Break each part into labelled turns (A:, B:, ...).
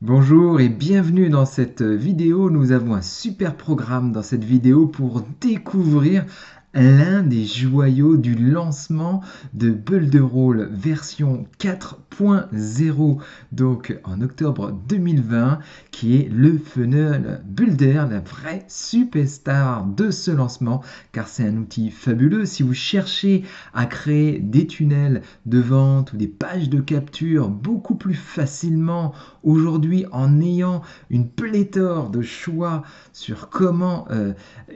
A: Bonjour et bienvenue dans cette vidéo. Nous avons un super programme dans cette vidéo pour découvrir l'un des joyaux du lancement de Builderall version 4.0, donc en octobre 2020, qui est le Funnel Builder, la vraie superstar de ce lancement, car c'est un outil fabuleux. Si vous cherchez à créer des tunnels de vente ou des pages de capture beaucoup plus facilement aujourd'hui, en ayant une pléthore de choix sur comment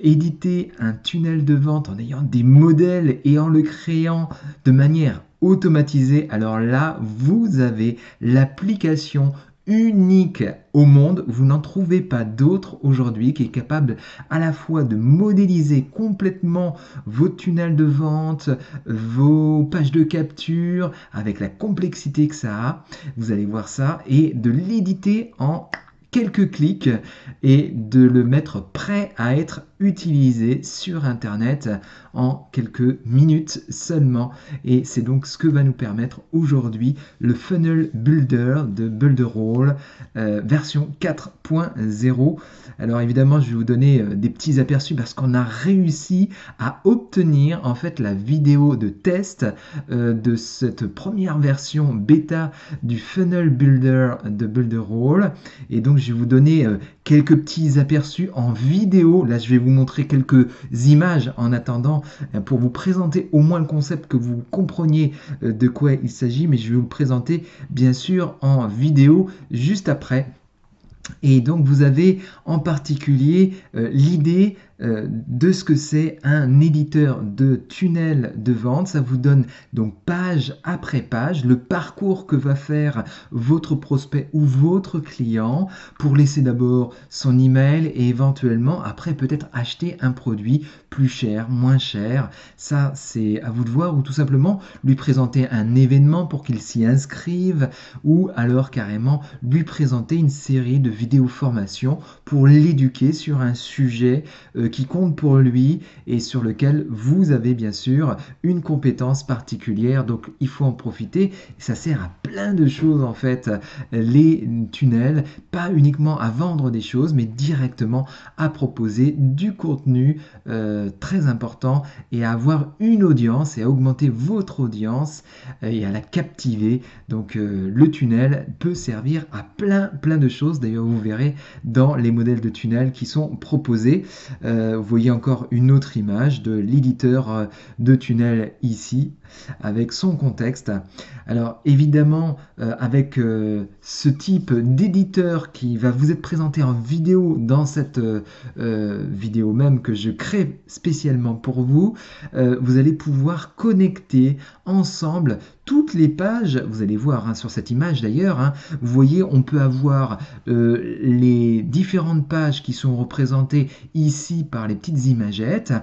A: éditer un tunnel de vente, en ayant des modèles et en le créant de manière automatisée, alors là, vous avez l'application unique au monde. Vous n'en trouvez pas d'autre aujourd'hui qui est capable à la fois de modéliser complètement vos tunnels de vente, vos pages de capture, avec la complexité que ça a. Vous allez voir ça, et de l'éditer en quelques clics et de le mettre prêt à être utilisé sur Internet en quelques minutes seulement. Et c'est donc ce que va nous permettre aujourd'hui le Funnel Builder de Builderall version 4.0. Alors évidemment, je vais vous donner des petits aperçus parce qu'on a réussi à obtenir en fait la vidéo de test de cette première version bêta du Funnel Builder de Builderall. Et donc je vais vous donner quelques petits aperçus en vidéo. Là, je vais vous montrer quelques images en attendant pour vous présenter au moins le concept, que vous compreniez de quoi il s'agit, mais je vais vous le présenter bien sûr en vidéo juste après. Et donc vous avez en particulier l'idée de ce que c'est un éditeur de tunnel de vente. Ça vous donne donc page après page le parcours que va faire votre prospect ou votre client pour laisser d'abord son email et éventuellement après peut-être acheter un produit plus cher, moins cher. Ça, c'est à vous de voir, ou tout simplement lui présenter un événement pour qu'il s'y inscrive, ou alors carrément lui présenter une série de vidéos formation pour l'éduquer sur un sujet qui compte pour lui et sur lequel vous avez bien sûr une compétence particulière. Donc il faut en profiter. Ça sert à plein de choses en fait, les tunnels, pas uniquement à vendre des choses, mais directement à proposer du contenu très important et à avoir une audience et à augmenter votre audience et à la captiver. Donc le tunnel peut servir à plein de choses. D'ailleurs, vous verrez dans les modèles de tunnel qui sont proposés. Vous voyez encore une autre image de l'éditeur de tunnel ici, avec son contexte. Alors évidemment, avec ce type d'éditeur qui va vous être présenté en vidéo dans cette vidéo même que je crée spécialement pour vous, vous allez pouvoir connecter ensemble toutes les pages. Vous allez voir sur cette image d'ailleurs, vous voyez, on peut avoir les différentes pages qui sont représentées ici par les petites imagettes,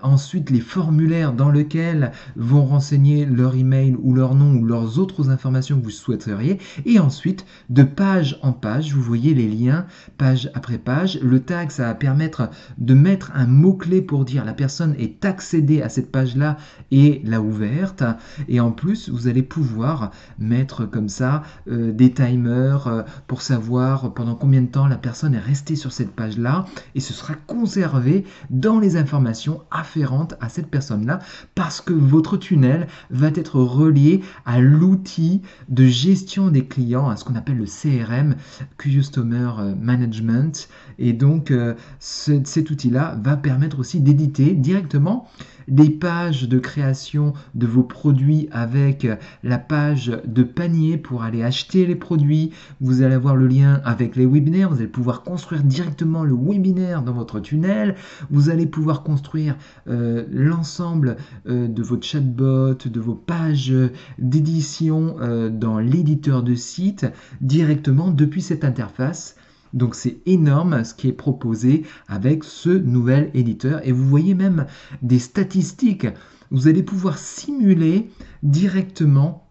A: ensuite les formulaires dans lesquels vont renseigner leur email ou leur nom ou leurs autres informations que vous souhaiteriez, et ensuite de page en page, vous voyez les liens page après page. Le tag, ça va permettre de mettre un mot-clé pour dire la personne est accédée à cette page-là et l'a ouverte, et en plus vous allez pouvoir mettre comme ça des timers pour savoir pendant combien de temps la personne est restée sur cette page-là, et ce sera conservé dans les informations afférentes à cette personne-là, parce que votre tunnel va être relié à l'outil de gestion des clients, à ce qu'on appelle le CRM, Customer Management, et donc cet outil-là va permettre aussi d'éditer directement les pages de création de vos produits avec la page de panier pour aller acheter les produits. Vous allez avoir le lien avec les webinaires. Vous allez pouvoir construire directement le webinaire dans votre tunnel. Vous allez pouvoir construire l'ensemble de votre chatbot, de vos pages d'édition dans l'éditeur de site directement depuis cette interface. Donc c'est énorme ce qui est proposé avec ce nouvel éditeur, et vous voyez même des statistiques. Vous allez pouvoir simuler directement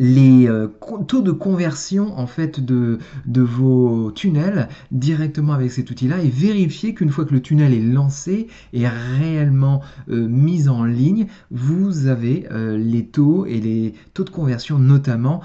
A: les taux de conversion en fait de vos tunnels directement avec cet outil-là et vérifier qu'une fois que le tunnel est lancé et réellement mis en ligne, vous avez les taux et les taux de conversion notamment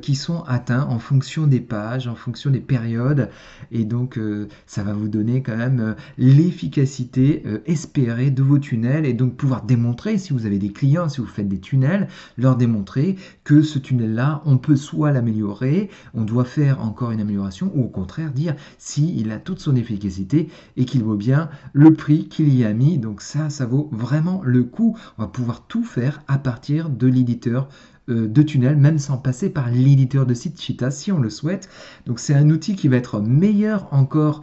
A: qui sont atteints en fonction des pages, en fonction des périodes et donc ça va vous donner quand même l'efficacité espérée de vos tunnels et donc pouvoir démontrer si vous avez des clients, si vous faites des tunnels, leur démontrer que ce tunnel-là, on peut soit l'améliorer, on doit faire encore une amélioration, ou au contraire dire si il a toute son efficacité et qu'il vaut bien le prix qu'il y a mis. Donc ça vaut vraiment le coup. On va pouvoir tout faire à partir de l'éditeur de tunnel, même sans passer par l'éditeur de site Cheetah si on le souhaite. Donc c'est un outil qui va être meilleur encore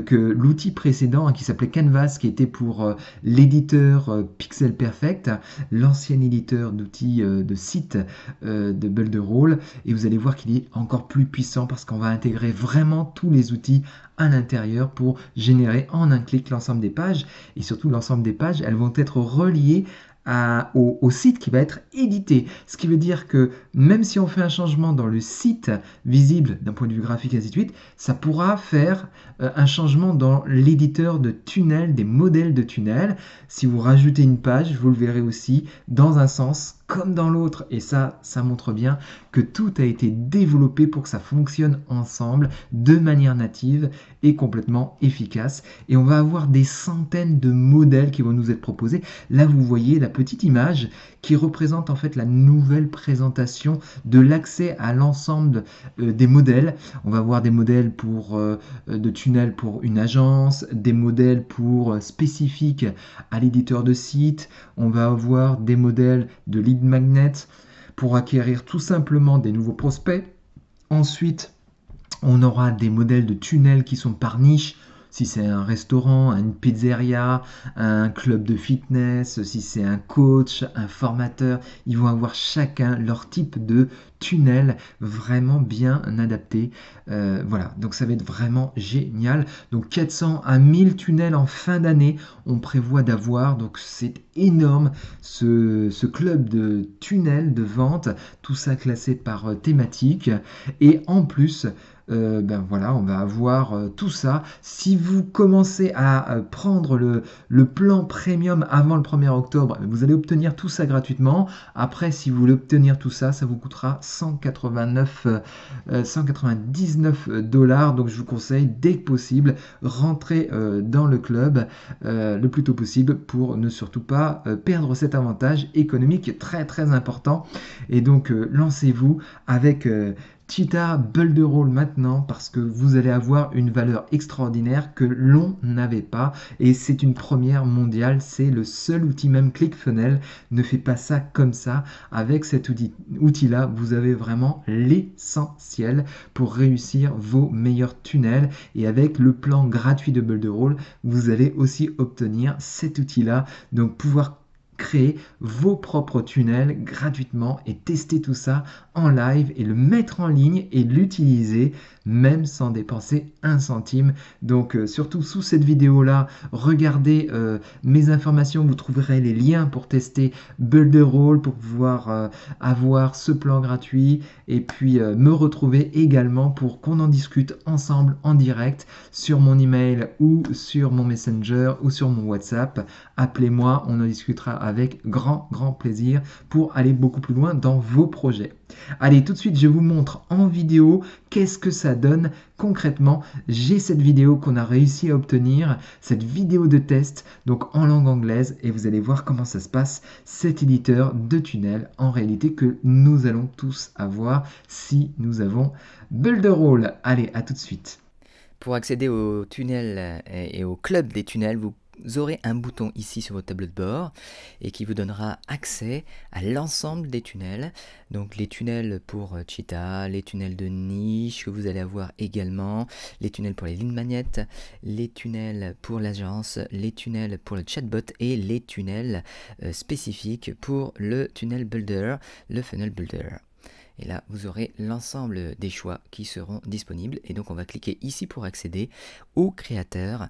A: que l'outil précédent qui s'appelait Canvas, qui était pour l'éditeur Pixel Perfect, l'ancien éditeur d'outils de site de Builderall. Et vous allez voir qu'il est encore plus puissant parce qu'on va intégrer vraiment tous les outils à l'intérieur pour générer en un clic l'ensemble des pages. Et surtout, l'ensemble des pages, elles vont être reliées au site qui va être édité. Ce qui veut dire que même si on fait un changement dans le site visible d'un point de vue graphique et ainsi de suite, ça pourra faire un changement dans l'éditeur de tunnels, des modèles de tunnels. Si vous rajoutez une page, vous le verrez aussi dans un sens comme dans l'autre. Et ça montre bien que tout a été développé pour que ça fonctionne ensemble de manière native et complètement efficace. Et on va avoir des centaines de modèles qui vont nous être proposés. Là, vous voyez la petite image qui représente en fait la nouvelle présentation de l'accès à l'ensemble des modèles. On va avoir des modèles de tunnels pour une agence, des modèles spécifiques à l'éditeur de site. On va avoir des modèles de lead magnet pour acquérir tout simplement des nouveaux prospects. Ensuite, on aura des modèles de tunnels qui sont par niche. Si c'est un restaurant, une pizzeria, un club de fitness, si c'est un coach, un formateur, ils vont avoir chacun leur type de tunnel vraiment bien adapté. Voilà, donc ça va être vraiment génial. Donc 400 à 1000 tunnels en fin d'année, on prévoit d'avoir. Donc c'est énorme ce club de tunnels de vente, tout ça classé par thématique. Et en plus, ben voilà, on va avoir tout ça. Si vous commencez à prendre le plan premium avant le 1er octobre, vous allez obtenir tout ça gratuitement. Après, si vous voulez obtenir tout ça, ça vous coûtera 199 $. Donc je vous conseille, dès que possible, rentrer dans le club le plus tôt possible pour ne surtout pas perdre cet avantage économique très très important. Et donc lancez-vous avec Cheetah Builderall maintenant parce que vous allez avoir une valeur extraordinaire que l'on n'avait pas et c'est une première mondiale, c'est le seul outil, même ClickFunnels ne fait pas ça comme ça. Avec cet outil-là, vous avez vraiment l'essentiel pour réussir vos meilleurs tunnels et avec le plan gratuit de Builderall, vous allez aussi obtenir cet outil-là, donc pouvoir créer vos propres tunnels gratuitement et tester tout ça en live et le mettre en ligne et l'utiliser même sans dépenser un centime. Donc surtout sous cette vidéo là, regardez mes informations, vous trouverez les liens pour tester Builderall pour pouvoir avoir ce plan gratuit et puis me retrouver également pour qu'on en discute ensemble en direct sur mon email ou sur mon Messenger ou sur mon WhatsApp. Appelez-moi, on en discutera avec grand plaisir pour aller beaucoup plus loin dans vos projets. Allez, tout de suite, je vous montre en vidéo qu'est-ce que ça donne concrètement. J'ai cette vidéo qu'on a réussi à obtenir, cette vidéo de test, donc en langue anglaise, et vous allez voir comment ça se passe, cet éditeur de tunnel, en réalité, que nous allons tous avoir si nous avons Builderall. Allez, à tout de suite.
B: Pour accéder au tunnel et au club des tunnels, vous aurez un bouton ici sur votre tableau de bord et qui vous donnera accès à l'ensemble des tunnels. Donc les tunnels pour Cheetah, les tunnels de niche que vous allez avoir également, les tunnels pour les lead magnets, les tunnels pour l'agence, les tunnels pour le chatbot et les tunnels spécifiques pour le tunnel builder, le funnel builder. Et là, vous aurez l'ensemble des choix qui seront disponibles. Et donc, on va cliquer ici pour accéder au créateur,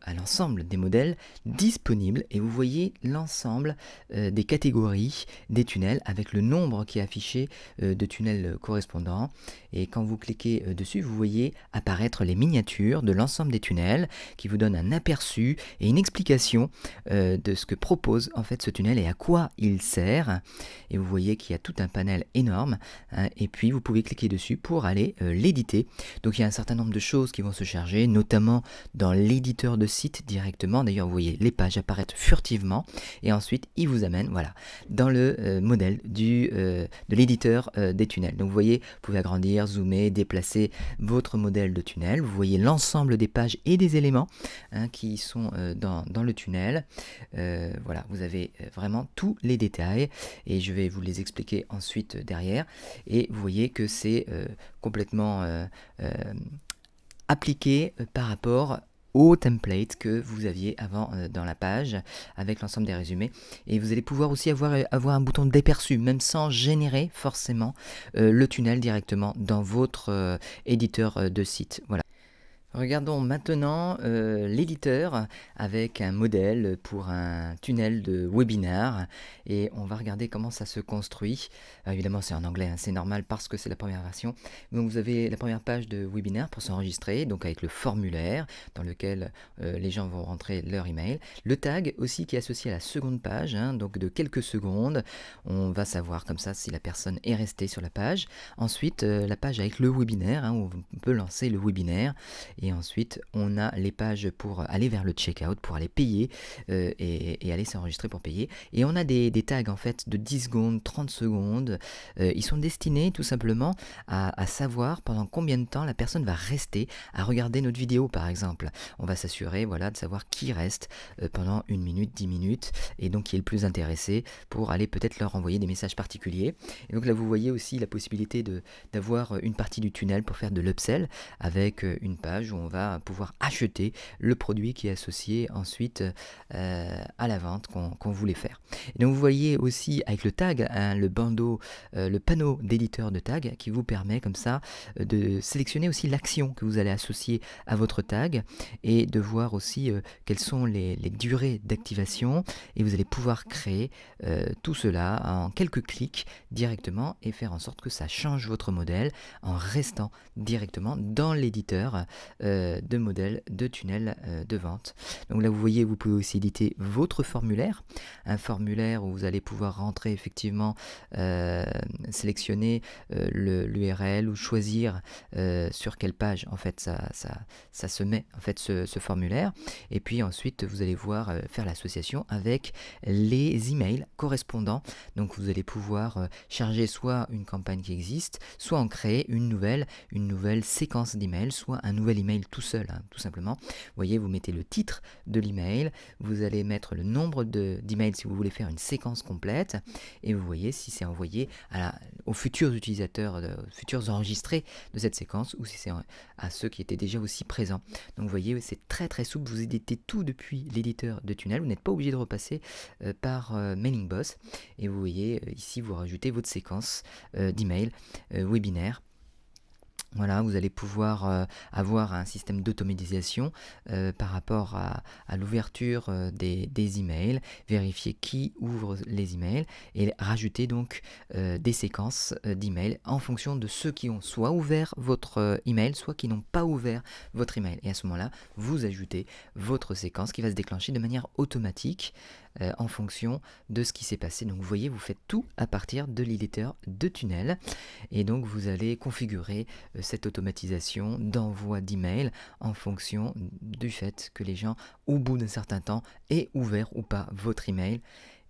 B: à l'ensemble des modèles disponibles. Et vous voyez l'ensemble des catégories des tunnels avec le nombre qui est affiché de tunnels correspondants. Et quand vous cliquez dessus, vous voyez apparaître les miniatures de l'ensemble des tunnels qui vous donnent un aperçu et une explication de ce que propose en fait ce tunnel et à quoi il sert. Et vous voyez qu'il y a tout un panel énorme, hein, et puis vous pouvez cliquer dessus pour aller l'éditer. Donc il y a un certain nombre de choses qui vont se charger, notamment dans l'éditeur de site directement. D'ailleurs, vous voyez les pages apparaître furtivement et ensuite il vous amène voilà, dans le modèle de l'éditeur des tunnels. Donc vous voyez, vous pouvez agrandir, zoomer, déplacer votre modèle de tunnel. Vous voyez l'ensemble des pages et des éléments, hein, qui sont dans le tunnel. Voilà, vous avez vraiment tous les détails et je vais vous les expliquer ensuite derrière. Et vous voyez que c'est complètement appliqué par rapport au template que vous aviez avant dans la page avec l'ensemble des résumés, et vous allez pouvoir aussi avoir un bouton d'aperçu même sans générer forcément le tunnel directement dans votre éditeur de site. Voilà. Regardons maintenant l'éditeur avec un modèle pour un tunnel de webinaire et on va regarder comment ça se construit. Évidemment c'est en anglais, hein, c'est normal parce que c'est la première version. Donc vous avez la première page de webinaire pour s'enregistrer, donc avec le formulaire dans lequel les gens vont rentrer leur email. Le tag aussi qui est associé à la seconde page, hein, donc de quelques secondes. On va savoir comme ça si la personne est restée sur la page. Ensuite la page avec le webinaire, hein, où on peut lancer le webinaire. Et ensuite, on a les pages pour aller vers le checkout, pour aller payer et aller s'enregistrer pour payer. Et on a des tags en fait de 10 secondes, 30 secondes. Ils sont destinés tout simplement à savoir pendant combien de temps la personne va rester à regarder notre vidéo par exemple. On va s'assurer voilà, de savoir qui reste pendant 1 minute, 10 minutes et donc qui est le plus intéressé pour aller peut-être leur envoyer des messages particuliers. Et donc là, vous voyez aussi la possibilité d'avoir une partie du tunnel pour faire de l'upsell avec une page où on va pouvoir acheter le produit qui est associé ensuite à la vente qu'on voulait faire. Et donc vous voyez aussi avec le tag, hein, le panneau d'éditeur de tag qui vous permet comme ça de sélectionner aussi l'action que vous allez associer à votre tag et de voir aussi quelles sont les durées d'activation, et vous allez pouvoir créer tout cela en quelques clics directement et faire en sorte que ça change votre modèle en restant directement dans l'éditeur de modèles de tunnels de vente. Donc là vous voyez, vous pouvez aussi éditer votre formulaire, un formulaire où vous allez pouvoir rentrer effectivement, sélectionner l'URL ou choisir sur quelle page en fait ça se met en fait ce formulaire, et puis ensuite vous allez voir faire l'association avec les emails correspondants. Donc vous allez pouvoir charger soit une campagne qui existe, soit en créer une nouvelle séquence d'emails, soit un nouvel email tout seul, hein, tout simplement. Vous voyez, vous mettez le titre de l'email, vous allez mettre le nombre d'emails si vous voulez faire une séquence complète, et vous voyez si c'est envoyé aux futurs utilisateurs, aux futurs enregistrés de cette séquence, ou si c'est à ceux qui étaient déjà aussi présents. Donc vous voyez, c'est très très souple, vous éditez tout depuis l'éditeur de tunnel, vous n'êtes pas obligé de repasser par Mailing Boss, et vous voyez ici vous rajoutez votre séquence d'email webinaire. Voilà, vous allez pouvoir avoir un système d'automatisation par rapport à l'ouverture des emails, vérifier qui ouvre les emails et rajouter donc des séquences d'emails en fonction de ceux qui ont soit ouvert votre email, soit qui n'ont pas ouvert votre email. Et à ce moment-là, vous ajoutez votre séquence qui va se déclencher de manière automatique en fonction de ce qui s'est passé. Donc vous voyez, vous faites tout à partir de l'éditeur de tunnel, et donc vous allez configurer cette automatisation d'envoi d'email en fonction du fait que les gens, au bout d'un certain temps, aient ouvert ou pas votre email.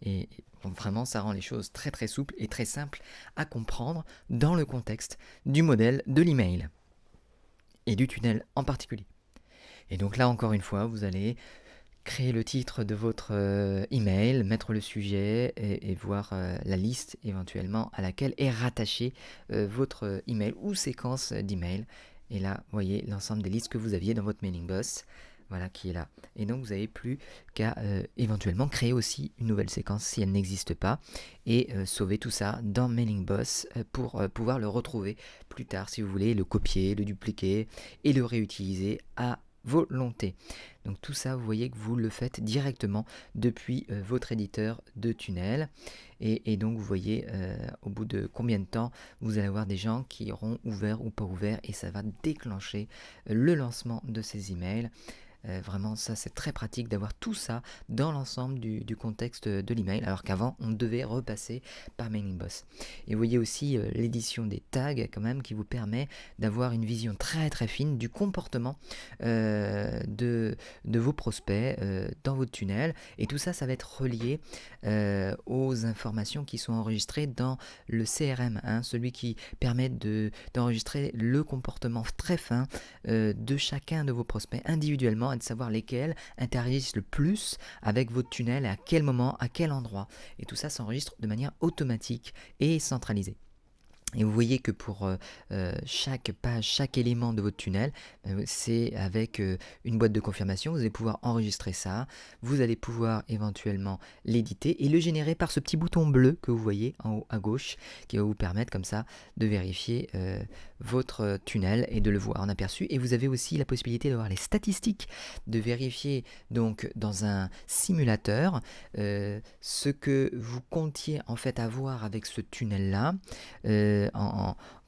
B: Et donc vraiment, ça rend les choses très très souples et très simples à comprendre dans le contexte du modèle de l'email et du tunnel en particulier. Et donc là, encore une fois, vous allez créer le titre de votre email, mettre le sujet et voir la liste éventuellement à laquelle est rattaché votre email ou séquence d'email. Et là, vous voyez l'ensemble des listes que vous aviez dans votre Mailing Boss. voilà, qui est là. Et donc vous n'avez plus qu'à éventuellement créer aussi une nouvelle séquence si elle n'existe pas et sauver tout ça dans Mailing Boss pour pouvoir le retrouver plus tard si vous voulez, le copier, le dupliquer et le réutiliser à volonté. Donc tout ça, vous voyez que vous le faites directement depuis votre éditeur de tunnel. Et donc vous voyez au bout de combien de temps vous allez avoir des gens qui auront ouvert ou pas ouvert et ça va déclencher le lancement de ces emails. Vraiment, ça c'est très pratique d'avoir tout ça dans l'ensemble du contexte de l'email, alors qu'avant on devait repasser par Mailing Boss. Et vous voyez aussi l'édition des tags quand même qui vous permet d'avoir une vision très très fine du comportement de vos prospects dans votre tunnel. Et tout ça, ça va être relié aux informations qui sont enregistrées dans le CRM, hein, celui qui permet d'enregistrer le comportement très fin de chacun de vos prospects individuellement et de savoir lesquels interagissent le plus avec votre tunnel et à quel moment, à quel endroit. Et tout ça s'enregistre de manière automatique et centralisée. Et vous voyez que pour chaque page, chaque élément de votre tunnel, c'est avec une boîte de confirmation, vous allez pouvoir enregistrer ça, vous allez pouvoir éventuellement l'éditer et le générer par ce petit bouton bleu que vous voyez en haut à gauche, qui va vous permettre comme ça de vérifier votre tunnel et de le voir en aperçu. Et vous avez aussi la possibilité d'avoir les statistiques, de vérifier donc dans un simulateur ce que vous comptiez en fait avoir avec ce tunnel-là.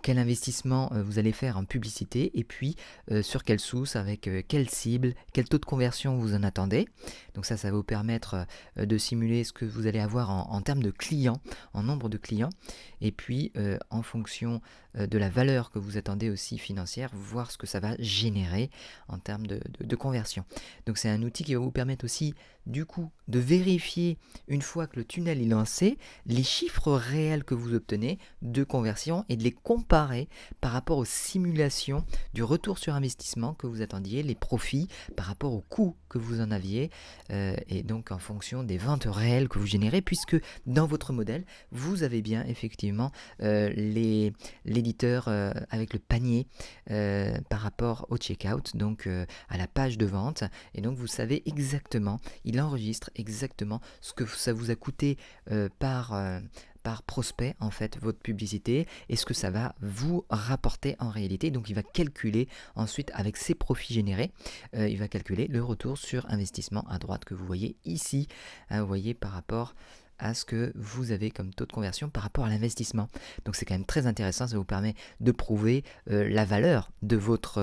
B: Quel investissement vous allez faire en publicité et puis sur quelle source, avec quelle cible, quel taux de conversion vous en attendez. Donc ça va vous permettre de simuler ce que vous allez avoir en termes de clients, en nombre de clients, et puis en fonction de la valeur que vous attendez aussi financière, voir ce que ça va générer en termes de conversion. Donc c'est un outil qui va vous permettre aussi du coup de vérifier une fois que le tunnel est lancé, les chiffres réels que vous obtenez de conversion et de les comparer par rapport aux simulations du retour sur investissement que vous attendiez, les profits par rapport aux coûts que vous en aviez et donc en fonction des ventes réelles que vous générez, puisque dans votre modèle, vous avez bien effectivement l'éditeur avec le panier par rapport au checkout, donc à la page de vente, et donc vous savez exactement, il enregistre exactement ce que ça vous a coûté par prospect en fait votre publicité et ce que ça va vous rapporter en réalité. Donc il va calculer ensuite avec ses profits générés, il va calculer le retour sur investissement à droite que vous voyez ici, hein, vous voyez par rapport à ce que vous avez comme taux de conversion par rapport à l'investissement. Donc c'est quand même très intéressant, ça vous permet de prouver la valeur de votre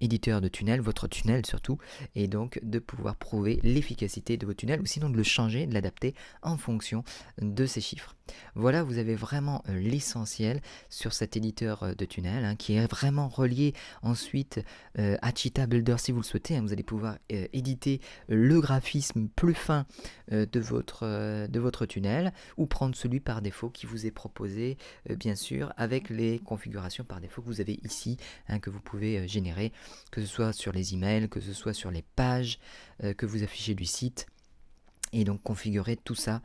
B: éditeur de tunnel, votre tunnel surtout, et donc de pouvoir prouver l'efficacité de votre tunnel ou sinon de le changer, de l'adapter en fonction de ces chiffres. Voilà, vous avez vraiment l'essentiel sur cet éditeur de tunnel hein, qui est vraiment relié ensuite à Cheetah Builder si vous le souhaitez. Hein, vous allez pouvoir éditer le graphisme plus fin de votre tunnel ou prendre celui par défaut qui vous est proposé bien sûr avec les configurations par défaut que vous avez ici hein, que vous pouvez générer, que ce soit sur les emails, que ce soit sur les pages que vous affichez du site. Et donc configurer tout ça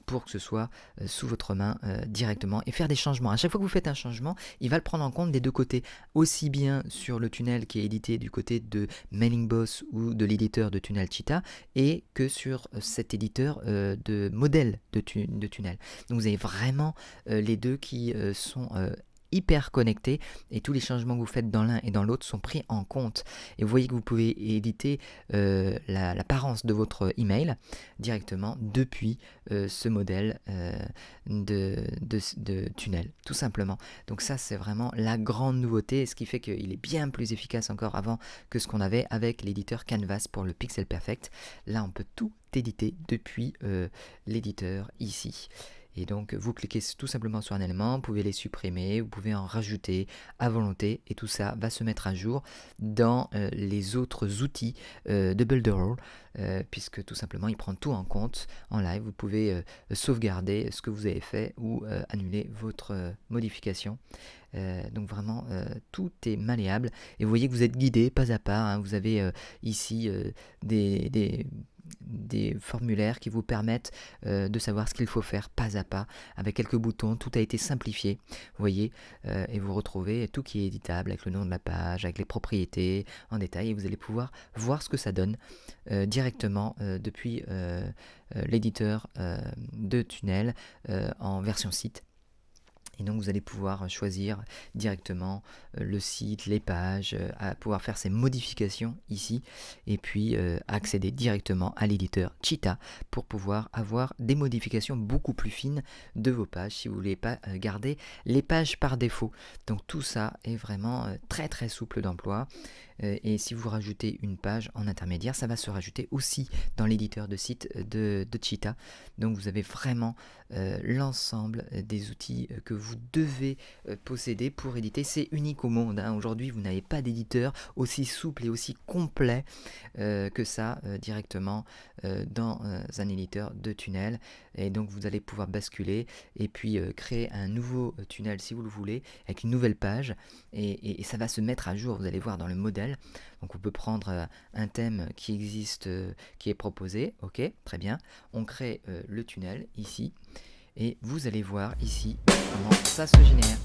B: pour que ce soit sous votre main directement et faire des changements. À chaque fois que vous faites un changement, il va le prendre en compte des deux côtés, aussi bien sur le tunnel qui est édité du côté de Mailing Boss ou de l'éditeur de tunnel Cheetah et que sur cet éditeur de modèle de tunnel. Donc vous avez vraiment les deux qui sont hyper connectés et tous les changements que vous faites dans l'un et dans l'autre sont pris en compte. Et vous voyez que vous pouvez éditer l'apparence de votre email directement depuis ce modèle de tunnel, tout simplement. Donc ça, c'est vraiment la grande nouveauté, ce qui fait qu'il est bien plus efficace encore avant que ce qu'on avait avec l'éditeur Canvas pour le Pixel Perfect. Là, on peut tout éditer depuis l'éditeur ici. Et donc vous cliquez tout simplement sur un élément, vous pouvez les supprimer, vous pouvez en rajouter à volonté et tout ça va se mettre à jour dans les autres outils de Builderall puisque tout simplement il prend tout en compte en live. Vous pouvez sauvegarder ce que vous avez fait ou annuler votre modification. Donc vraiment tout est malléable et vous voyez que vous êtes guidé pas à pas hein. Vous avez ici des formulaires qui vous permettent de savoir ce qu'il faut faire pas à pas, avec quelques boutons. Tout a été simplifié, vous voyez, et vous retrouvez tout qui est éditable, avec le nom de la page, avec les propriétés en détail, et vous allez pouvoir voir ce que ça donne directement depuis l'éditeur de tunnel en version site. Et donc vous allez pouvoir choisir directement le site, les pages, à pouvoir faire ces modifications ici, et puis accéder directement à l'éditeur Cheetah pour pouvoir avoir des modifications beaucoup plus fines de vos pages si vous ne voulez pas garder les pages par défaut. Donc tout ça est vraiment très très souple d'emploi. Et si vous rajoutez une page en intermédiaire, ça va se rajouter aussi dans l'éditeur de site de Cheetah. Donc vous avez vraiment l'ensemble des outils que vous devez posséder pour éditer. C'est unique au monde, hein. Aujourd'hui, vous n'avez pas d'éditeur aussi souple et aussi complet que ça directement dans un éditeur de tunnel. Et donc vous allez pouvoir basculer et puis créer un nouveau tunnel si vous le voulez, avec une nouvelle page, et ça va se mettre à jour, vous allez voir dans le modèle. Donc on peut prendre un thème qui existe, qui est proposé, ok, très bien, on crée le tunnel ici, et vous allez voir ici comment ça se génère.